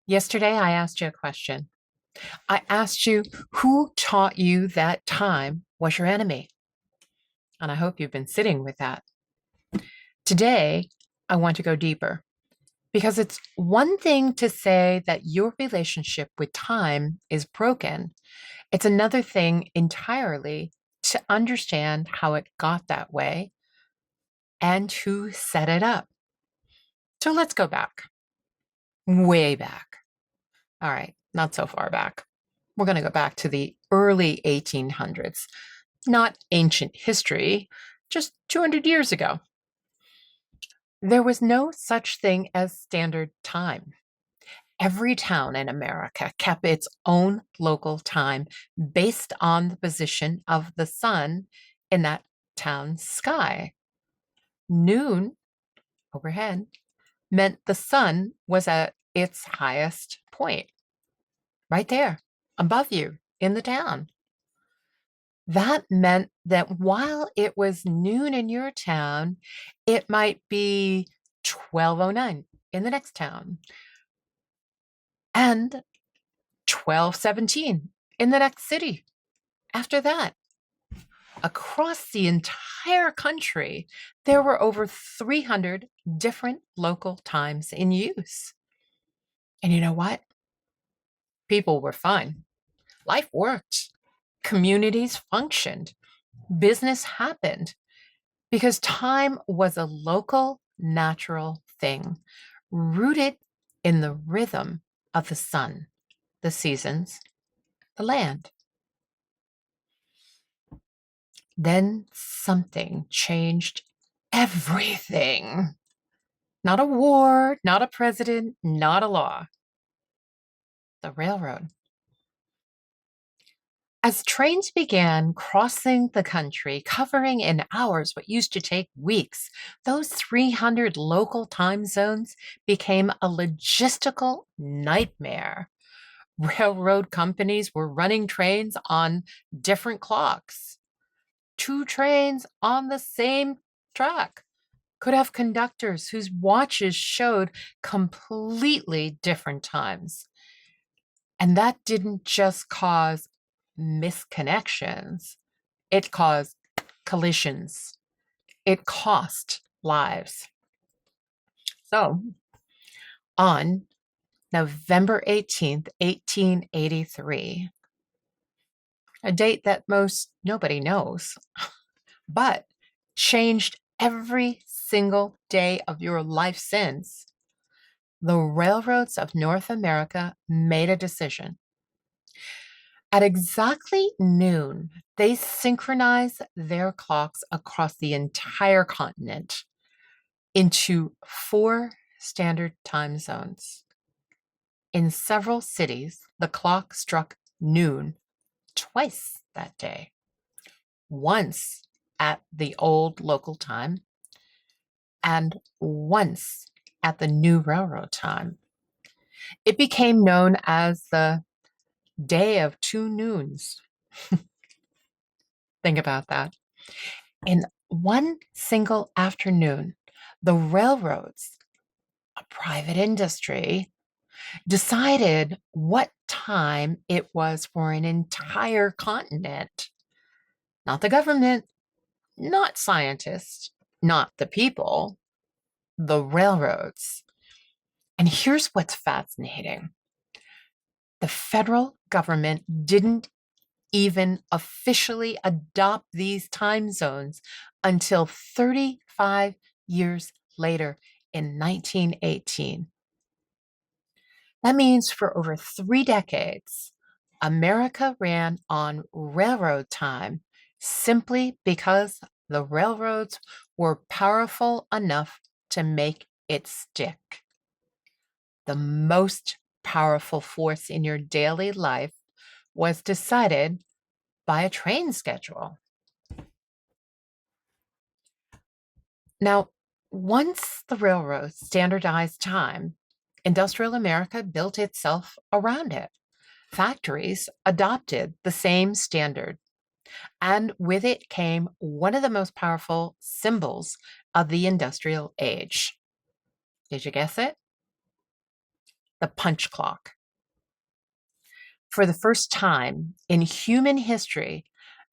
Yesterday, I asked you a question. I asked you who taught you that time was your enemy. And I hope you've been sitting with that. Today, I want to go deeper because it's one thing to say that your relationship with time is broken. It's another thing entirely to understand how it got that way and who set it up. So let's go back, way back. All right, not so far back. We're going to go back to the early 1800s, not ancient history, just 200 years ago. There was no such thing as standard time. Every town in America kept its own local time based on the position of the sun in that town's sky. Noon overhead meant the sun was at its highest point, right there above you in the town. That meant that while it was noon in your town, it might be 12:09 in the next town and 12:17 in the next city. After that, across the entire country, there were over 300 different local times in use. And you know what? People were fine. Life worked. Communities functioned. Business happened. Because time was a local, natural thing, rooted in the rhythm of the sun, the seasons, the land. Then something changed everything. Not a war, not a president, not a law. The railroad. As trains began crossing the country, covering in hours what used to take weeks, those 300 local time zones became a logistical nightmare. Railroad companies were running trains on different clocks. Two trains on the same track could have conductors whose watches showed completely different times. And that didn't just cause misconnections, it caused collisions. It cost lives. So, on November 18th, 1883, a date that most nobody knows, but changed every single day of your life since, the railroads of North America made a decision. At exactly noon, they synchronized their clocks across the entire continent into four standard time zones. In several cities, the clock struck noon twice that day, once at the old local time and once at the new railroad time. It became known as the Day of Two Noons. Think about that. In one single afternoon, the railroads, a private industry, decided what time it was for an entire continent. Not the government, not scientists, not the people, the railroads. And here's what's fascinating: the federal government didn't even officially adopt these time zones until 35 years later in 1918. That means for over 3 decades, America ran on railroad time simply because the railroads were powerful enough to make it stick. The most powerful force in your daily life was decided by a train schedule. Now, once the railroads standardized time, industrial America built itself around it. Factories adopted the same standard, and with it came one of the most powerful symbols of the industrial age. Did you guess it? the punch clock. For the first time in human history,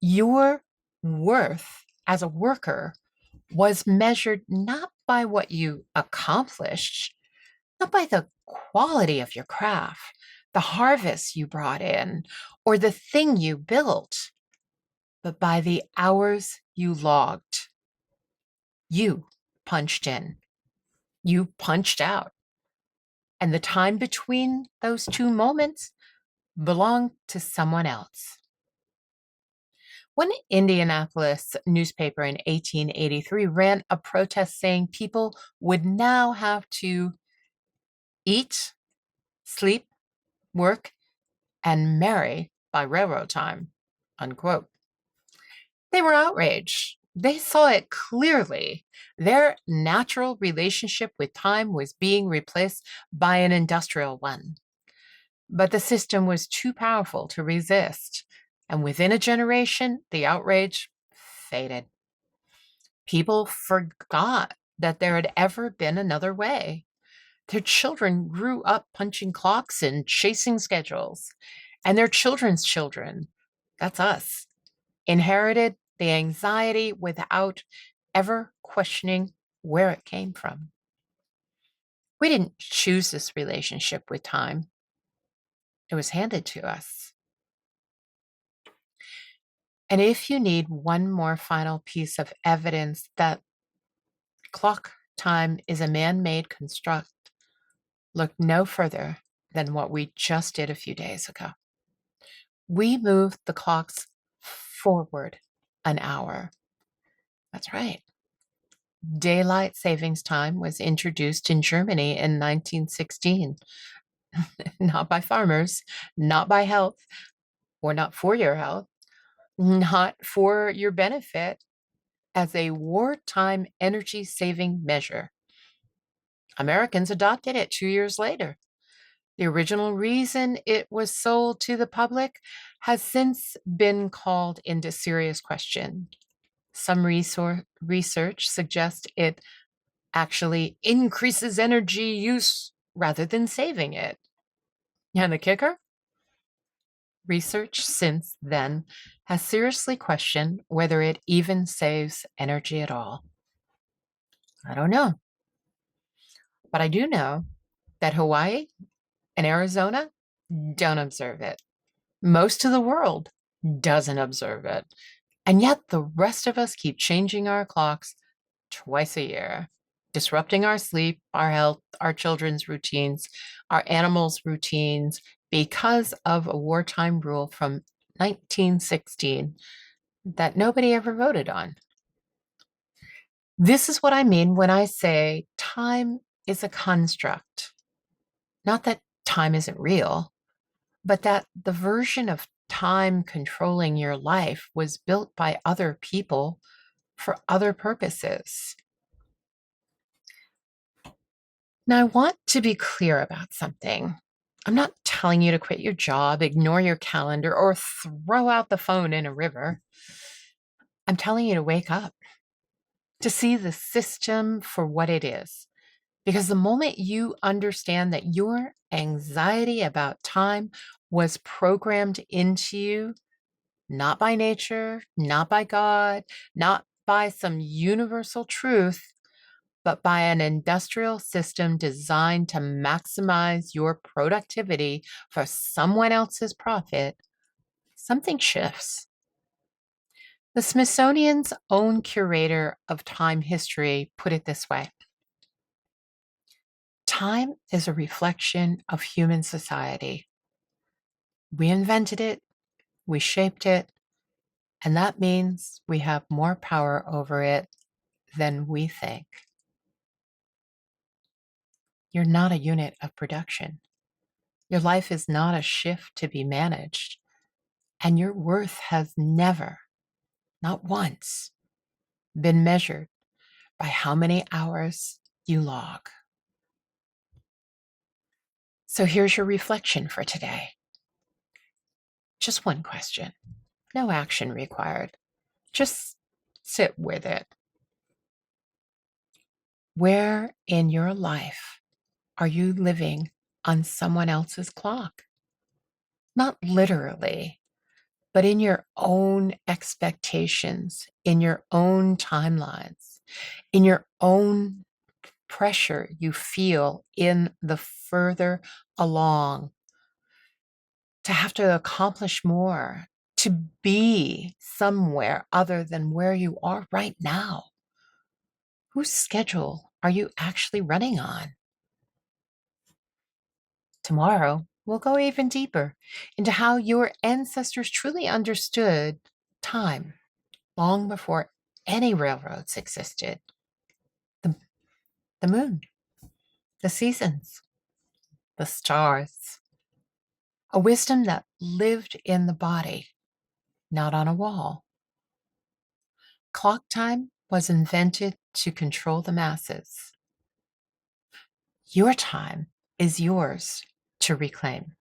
your worth as a worker was measured not by what you accomplished, not by the quality of your craft, the harvest you brought in, or the thing you built, but by the hours you logged. You punched in, you punched out, and the time between those two moments belonged to someone else. One Indianapolis newspaper in 1883 ran a protest saying people would now have to eat, sleep, work, and marry by railroad time, unquote. They were outraged. They saw it clearly. Their natural relationship with time was being replaced by an industrial one. But the system was too powerful to resist. And within a generation, the outrage faded. People forgot that there had ever been another way. Their children grew up punching clocks and chasing schedules. And their children's children, that's us, inherited the anxiety without ever questioning where it came from. We didn't choose this relationship with time. It was handed to us. And if you need one more final piece of evidence that clock time is a man-made construct, look no further than what we just did a few days ago. We moved the clocks forward an hour. That's right. Daylight savings time was introduced in Germany in 1916, not by farmers, not by health, or not for your health, not for your benefit, as a wartime energy saving measure. Americans adopted it 2 years later. The original reason it was sold to the public has since been called into serious question. Some research suggests it actually increases energy use rather than saving it. And the kicker? Research since then has seriously questioned whether it even saves energy at all. I don't know. But I do know that Hawaii and Arizona don't observe it. Most of the world doesn't observe it. And yet the rest of us keep changing our clocks twice a year, disrupting our sleep, our health, our children's routines, our animals' routines, because of a wartime rule from 1916 that nobody ever voted on. This is what I mean when I say time is a construct. Not that time isn't real, but that the version of time controlling your life was built by other people for other purposes. Now, I want to be clear about something. I'm not telling you to quit your job, ignore your calendar, or throw out the phone in a river. I'm telling you to wake up, to see the system for what it is. Because the moment you understand that your anxiety about time was programmed into you, not by nature, not by God, not by some universal truth, but by an industrial system designed to maximize your productivity for someone else's profit, something shifts. The Smithsonian's own curator of time history put it this way: time is a reflection of human society. We invented it, we shaped it, and that means we have more power over it than we think. You're not a unit of production. Your life is not a shift to be managed. And your worth has never, not once, been measured by how many hours you log. So here's your reflection for today. Just one question. No action required. Just sit with it. Where in your life are you living on someone else's clock. Not literally, but in your own expectations, in your own timelines, in your own pressure you feel in the further along to have to accomplish more, to be somewhere other than where you are right now. Whose schedule are you actually running on? Tomorrow, we'll go even deeper into how your ancestors truly understood time long before any railroads existed. The, the moon, the seasons, the stars. A wisdom that lived in the body, not on a wall. Clock time was invented to control the masses. Your time is yours to reclaim.